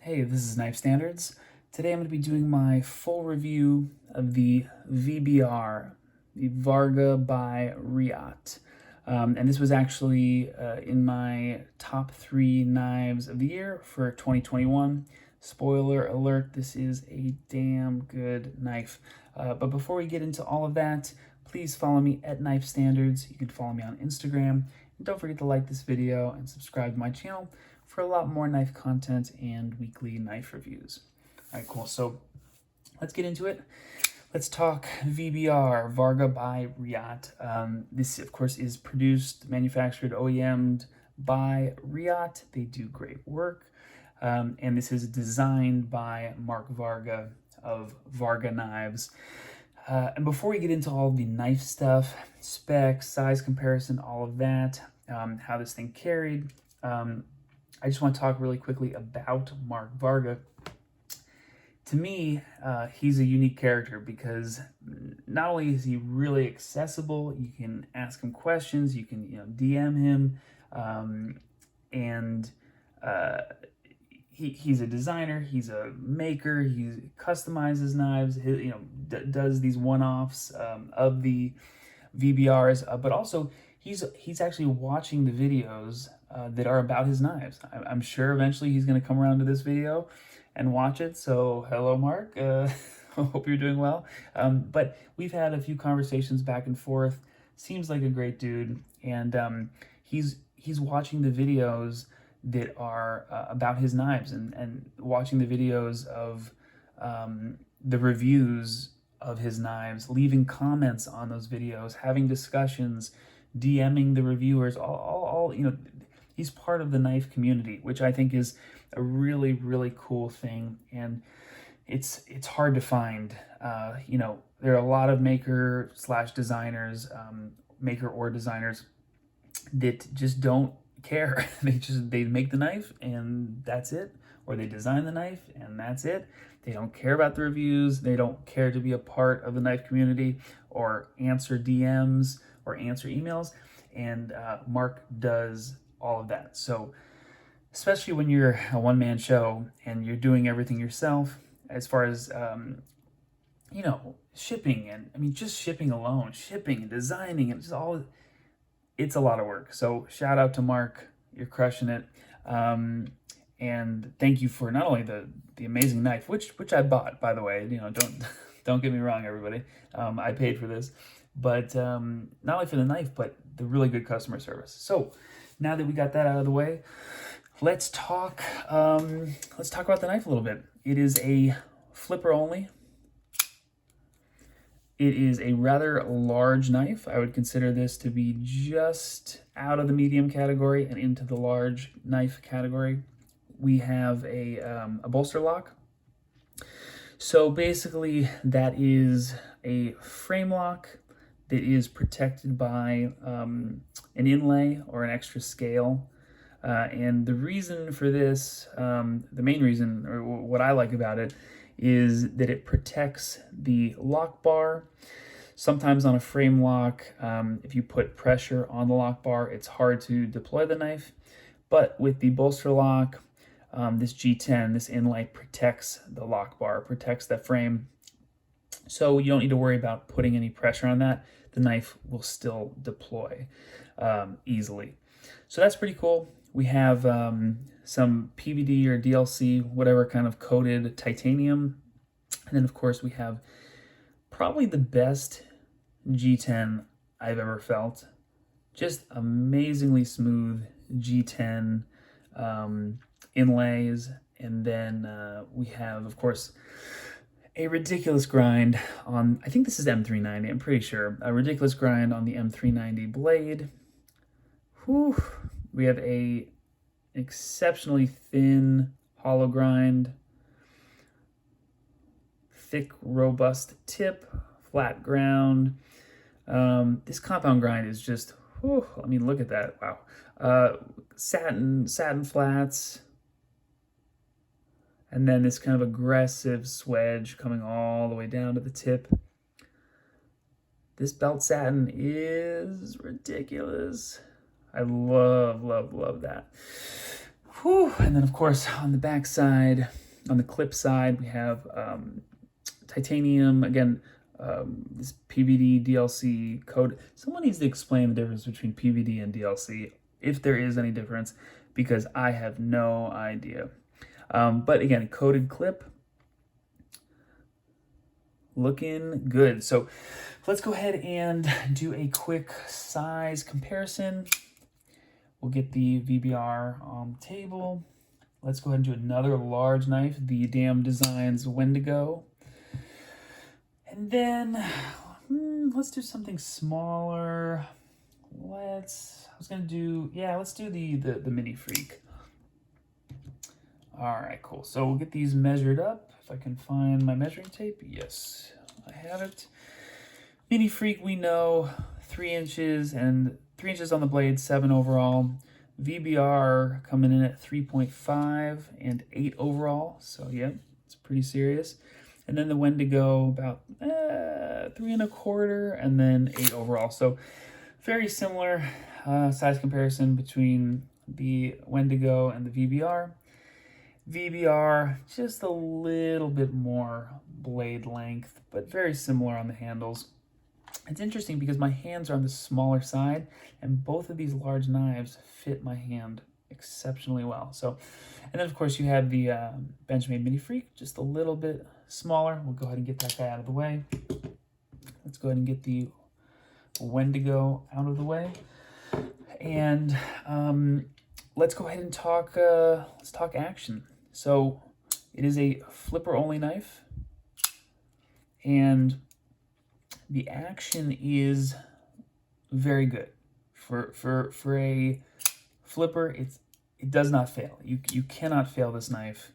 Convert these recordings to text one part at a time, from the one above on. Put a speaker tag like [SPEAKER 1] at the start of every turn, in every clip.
[SPEAKER 1] Hey, this is Knife Standards. Today I'm going to be doing my full review of the VBR, the Varga by Riot. And this was actually in my top 3 knives of the year for 2021. Spoiler alert, this is a damn good knife. But before we get into all of that, please follow me at Knife Standards. You can follow me on Instagram. And don't forget to like this video and subscribe to my channel for a lot more knife content and weekly knife reviews. All right, cool. So let's get into it. Let's talk VBR, Varga by Riot. This, of course, is produced, manufactured, OEM'd by Riot. They do great work. And this is designed by Mark Varga of Varga Knives. And before we get into all the knife stuff, specs, size comparison, all of that, how this thing carried, I just want to talk really quickly about Mark Varga. To me, he's a unique character because not only is he really accessible, you can ask him questions, you can DM him, and he's a designer, he's a maker, he customizes knives, does these one-offs of the VBRs, but also he's actually watching the videos that are about his knives. I'm sure eventually he's going to come around to this video and watch it. So hello, Mark. Hope you're doing well. But we've had a few conversations back and forth. Seems like a great dude, and he's watching the videos that are about his knives and watching the videos of the reviews of his knives, leaving comments on those videos, having discussions, DMing the reviewers, all he's part of the knife community, which I think is a really, really cool thing. And it's hard to find. There are a lot of maker/designers, maker or designers that just don't care. They make the knife and that's it, or they design the knife and that's it. They don't care about the reviews. They don't care to be a part of the knife community or answer DMs or answer emails. And Mark does all of that. So especially when you're a one-man show and you're doing everything yourself, as far as shipping, and just shipping alone, shipping and designing, and just all, it's a lot of work. So shout out to Mark, you're crushing it. And thank you for not only the amazing knife, which I bought, by the way. Don't get me wrong, everybody. I paid for this, but not only for the knife, but the really good customer service. So now that we got that out of the way, let's talk about the knife a little bit. It is a flipper only. It is a rather large knife. I would consider this to be just out of the medium category and into the large knife category. We have a bolster lock. So basically that is a frame lock that is protected by an inlay or an extra scale. And the reason for this, the main reason, or what I like about it, is that it protects the lock bar. Sometimes on a frame lock, if you put pressure on the lock bar, it's hard to deploy the knife. But with the bolster lock, this G10, this inlay protects the lock bar, protects that frame. So you don't need to worry about putting any pressure on that. The knife will still deploy easily. So that's pretty cool. We have some PVD or DLC, whatever kind of coated titanium. And then, of course, we have probably the best G10 I've ever felt. Just amazingly smooth G10 inlays. And then we have, of course, a ridiculous grind on, I think this is M390, I'm pretty sure. A ridiculous grind on the M390 blade. Whew. We have a exceptionally thin hollow grind, thick, robust tip, flat ground. This compound grind is just, whew, look at that, wow. Satin flats, and then this kind of aggressive swedge coming all the way down to the tip. This belt satin is ridiculous. I love, love, love that. Whew. And then of course on the back side, on the clip side, we have titanium, again, this PVD DLC code. Someone needs to explain the difference between PVD and DLC, if there is any difference, because I have no idea. But again, coated clip, looking good. So let's go ahead and do a quick size comparison. We'll get the VBR on the table. Let's go ahead and do another large knife, the Damn Designs Wendigo. And then let's do something smaller. Let's do the Mini Freak. All right, cool. So we'll get these measured up. If I can find my measuring tape. Yes, I have it. Mini Freak, we know 3 inches and 3 inches on the blade, 7 overall. VBR coming in at 3.5 and 8 overall. So yeah, it's pretty serious. And then the Wendigo about 3 1/4 and then 8 overall. So very similar size comparison between the Wendigo and the VBR. VBR, just a little bit more blade length, but very similar on the handles. It's interesting because my hands are on the smaller side, and both of these large knives fit my hand exceptionally well. So, and then of course you have the Benchmade Mini Freak, just a little bit smaller. We'll go ahead and get that guy out of the way. Let's go ahead and get the Wendigo out of the way. And let's go ahead and talk, let's talk action. So it is a flipper only knife, and the action is very good. For a flipper, it does not fail. You cannot fail this knife.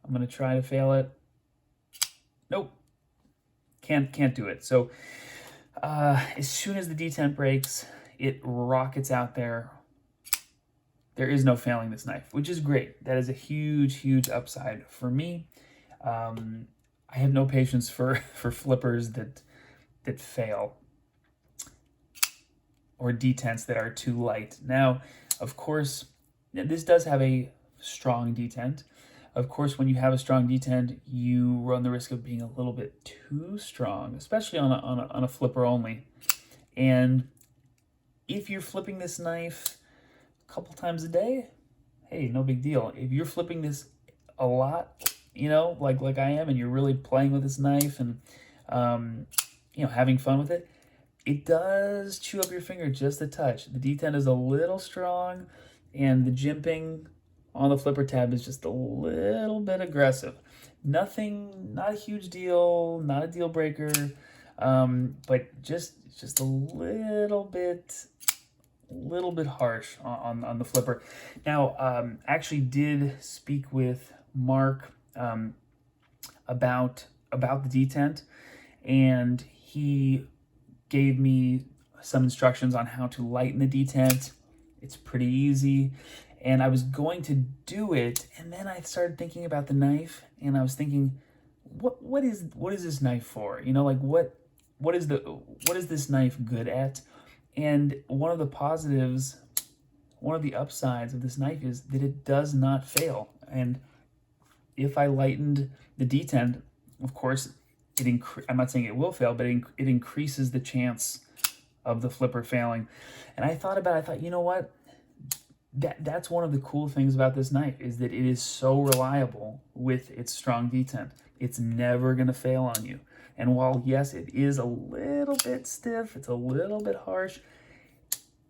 [SPEAKER 1] I'm gonna try to fail it. Nope, can't do it. So as soon as the detent breaks, it rockets out there. There is no failing this knife, which is great. That is a huge upside for me. I have no patience for flippers that fail, or detents that are too light. Now, of course, this does have a strong detent. Of course, when you have a strong detent, you run the risk of being a little bit too strong, especially on a flipper only. And if you're flipping this knife a couple times a day, hey, no big deal. If you're flipping this a lot, you know, like I am, and you're really playing with this knife and you know, having fun with it, it does chew up your finger just a touch. The detent is a little strong, and the jimping on the flipper tab is just a little bit aggressive. Nothing, not a huge deal, not a deal breaker, but just a little bit harsh on the flipper. Now, actually did speak with Mark about the detent, and he gave me some instructions on how to lighten the detent. It's pretty easy, and I was going to do it, and then I started thinking about the knife, and I was thinking, what is this knife for? You know, like what is this knife good at? And one of the positives, one of the upsides of this knife is that it does not fail. And if I lightened the detent, of course, I'm not saying it will fail, but it increases the chance of the flipper failing. And I thought, you know what? That's one of the cool things about this knife, is that it is so reliable with its strong detent. It's never going to fail on you. And while, yes, it is a little bit stiff, it's a little bit harsh,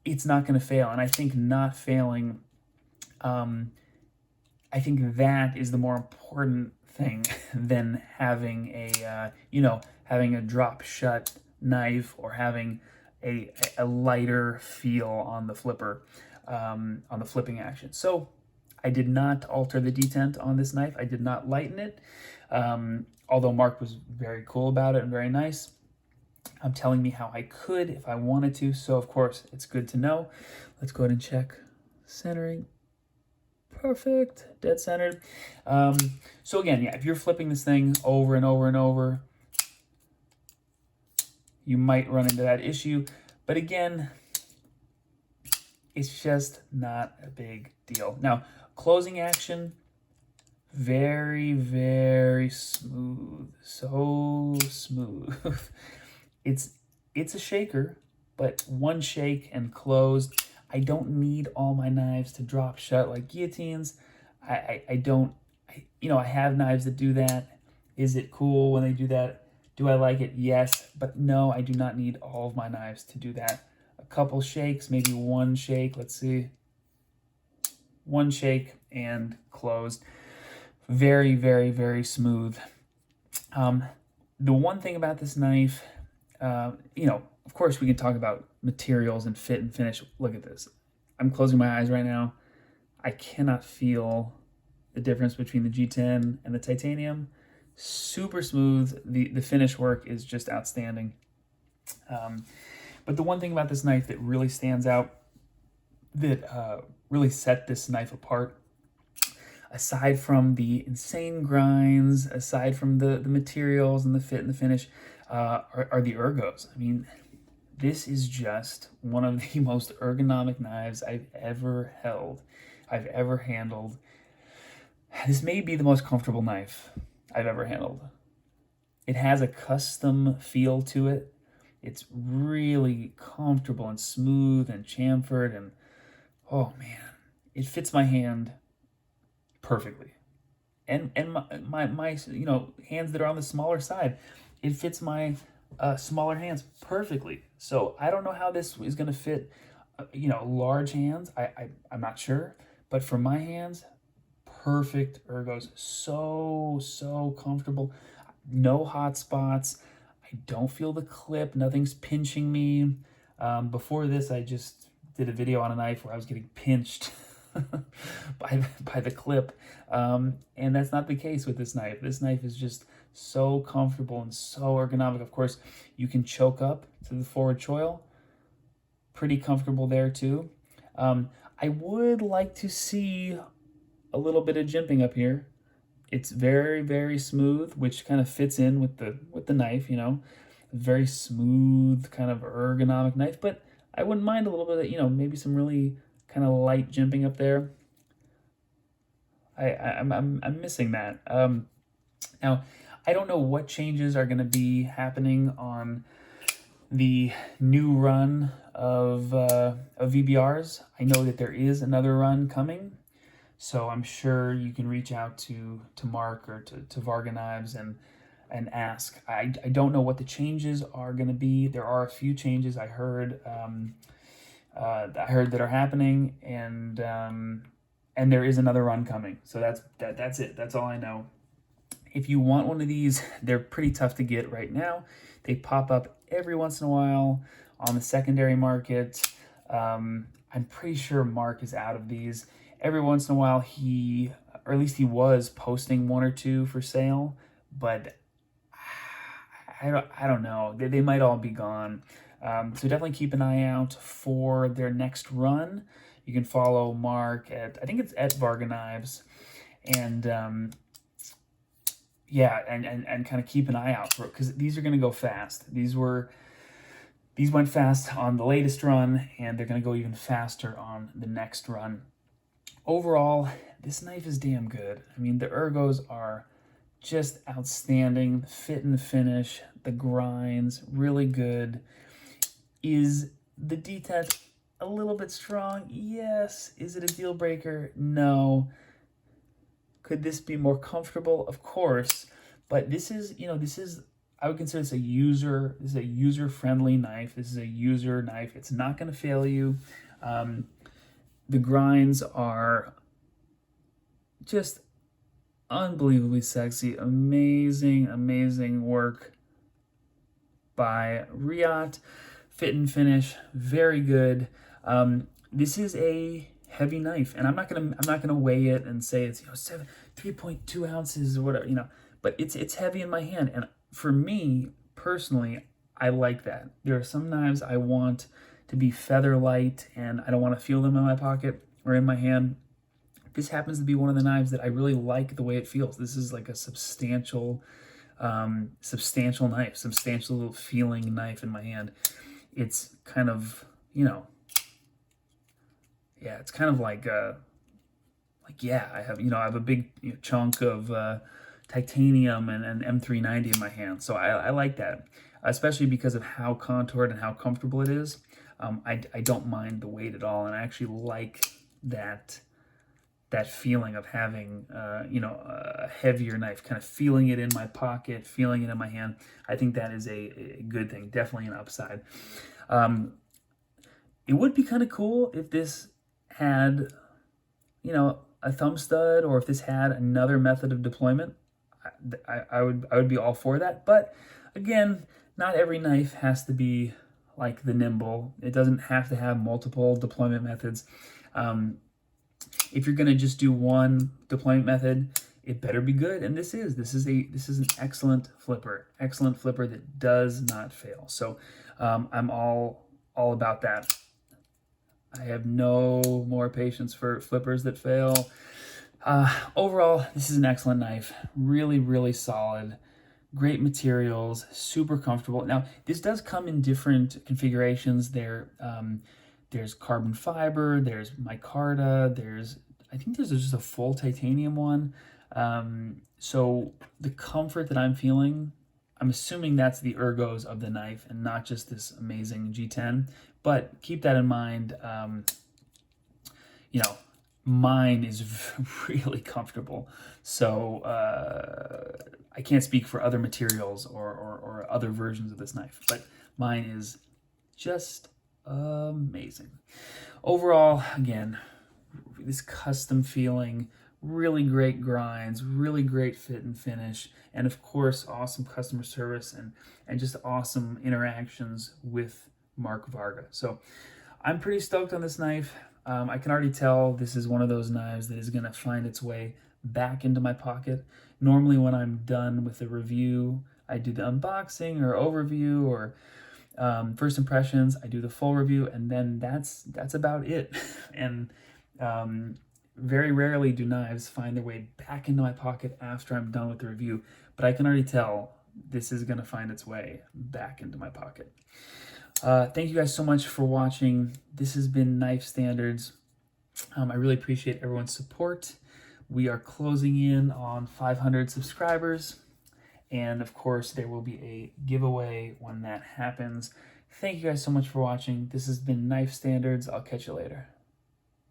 [SPEAKER 1] it's not going to fail. And I think not failing, I think that is the more important thing than having a, having a drop shut knife, or having a lighter feel on the flipper, on the flipping action. So I did not alter the detent on this knife. I did not lighten it. Although Mark was very cool about it and very nice, telling me how I could if I wanted to. So of course, it's good to know. Let's go ahead and check centering. Perfect, dead centered. So again, yeah, if you're flipping this thing over and over and over, you might run into that issue. But again, It's just not a big deal. Now, closing action, very, very smooth. So smooth. It's a shaker, but one shake and closed. I don't need all my knives to drop shut like guillotines. I don't, I have knives that do that. Is it cool when they do that? Do I like it? Yes, but no, I do not need all of my knives to do that. A couple shakes, maybe one shake, let's see. One shake and closed. Very, very, very smooth. The one thing about this knife, of course we can talk about materials and fit and finish. Look at this. I'm closing my eyes right now. I cannot feel the difference between the G10 and the titanium. Super smooth. The finish work is just outstanding. But the one thing about this knife that really stands out, that really set this knife apart, aside from the insane grinds, aside from the materials and the fit and the finish, are the ergos. I mean, this is just one of the most ergonomic knives I've ever held, I've ever handled. This may be the most comfortable knife I've ever handled. It has a custom feel to it. It's really comfortable and smooth and chamfered, and oh man, it fits my hand perfectly. And my hands that are on the smaller side, it fits my smaller hands perfectly. So I don't know how this is going to fit large hands. I'm not sure, but for my hands, perfect ergos. So comfortable. No hot spots. I don't feel the clip. Nothing's pinching me. Before this, I just did a video on a knife where I was getting pinched by the clip, and that's not the case with this knife. This knife is just so comfortable and so ergonomic. Of course, you can choke up to the forward choil. Pretty comfortable there too. I would like to see a little bit of jimping up here. It's very, very smooth, which kind of fits in with the knife, very smooth, kind of ergonomic knife. But I wouldn't mind a little bit of, maybe some really kind of light jimping up there. I'm missing that. Now, I don't know what changes are going to be happening on the new run of VBRs. I know that there is another run coming, so I'm sure you can reach out to Mark or to Varga Knives and ask. I don't know what the changes are going to be. There are a few changes I heard that are happening, and there is another run coming. So that's it. That's all I know. If you want one of these, they're pretty tough to get right now. They pop up every once in a while on the secondary market. I'm pretty sure Mark is out of these. Every once in a while or at least he was posting one or two for sale, but I don't know. They might all be gone. So definitely keep an eye out for their next run. You can follow Mark I think it's at Varga Knives, and and kind of keep an eye out for it, because these are going to go fast. These went fast on the latest run, and they're going to go even faster on the next run. Overall, this knife is damn good. I mean, the ergos are just outstanding. The fit and the finish, the grinds, really good. Is the detent a little bit strong? Yes. Is it a deal breaker? No. Could this be more comfortable? Of course. But this is, I would consider this a user-friendly knife. This is a user knife. It's not going to fail you. The grinds are just unbelievably sexy. Amazing work by Riot. Fit and finish, very good. This is a heavy knife, and I'm not gonna weigh it and say it's 3.2 ounces or whatever, but it's heavy in my hand, and for me personally, I like that. There are some knives I want to be feather light, and I don't want to feel them in my pocket or in my hand. This happens to be one of the knives that I really like the way it feels. This is like a substantial knife, substantial little feeling knife in my hand. It's kind of, yeah, it's kind of like yeah, I have I have a big chunk of titanium and M390 in my hand, so I like that, especially because of how contoured and how comfortable it is. I don't mind the weight at all, and I actually like that feeling of having a heavier knife, kind of feeling it in my pocket, feeling it in my hand. I think that is a good thing, definitely an upside. It would be kind of cool if this had a thumb stud, or if this had another method of deployment. I would be all for that. But again, not every knife has to be like the Nimble. It doesn't have to have multiple deployment methods. If you're gonna just do one deployment method, it better be good. And this is an excellent flipper that does not fail. So I'm all about that. I have no more patience for flippers that fail. Overall, this is an excellent knife. Really, really solid. Great materials, super comfortable. Now, this does come in different configurations. There's carbon fiber, there's micarta, I think there's just a full titanium one. So the comfort that I'm feeling, I'm assuming that's the ergos of the knife and not just this amazing G10. But keep that in mind. Mine is really comfortable. So I can't speak for other materials or other versions of this knife, but mine is just amazing. Overall, again, this custom feeling, really great grinds, really great fit and finish, and of course, awesome customer service and just awesome interactions with Mark Varga. So I'm pretty stoked on this knife. I can already tell this is one of those knives that is going to find its way back into my pocket. Normally when I'm done with the review, I do the unboxing or overview or first impressions. I do the full review, and then that's about it. And very rarely do knives find their way back into my pocket after I'm done with the review, but I can already tell this is going to find its way back into my pocket. Thank you guys so much for watching. This has been Knife Standards. I really appreciate everyone's support. We are closing in on 500 subscribers, and of course there will be a giveaway when that happens. Thank you guys so much for watching. This has been Knife Standards. I'll catch you later.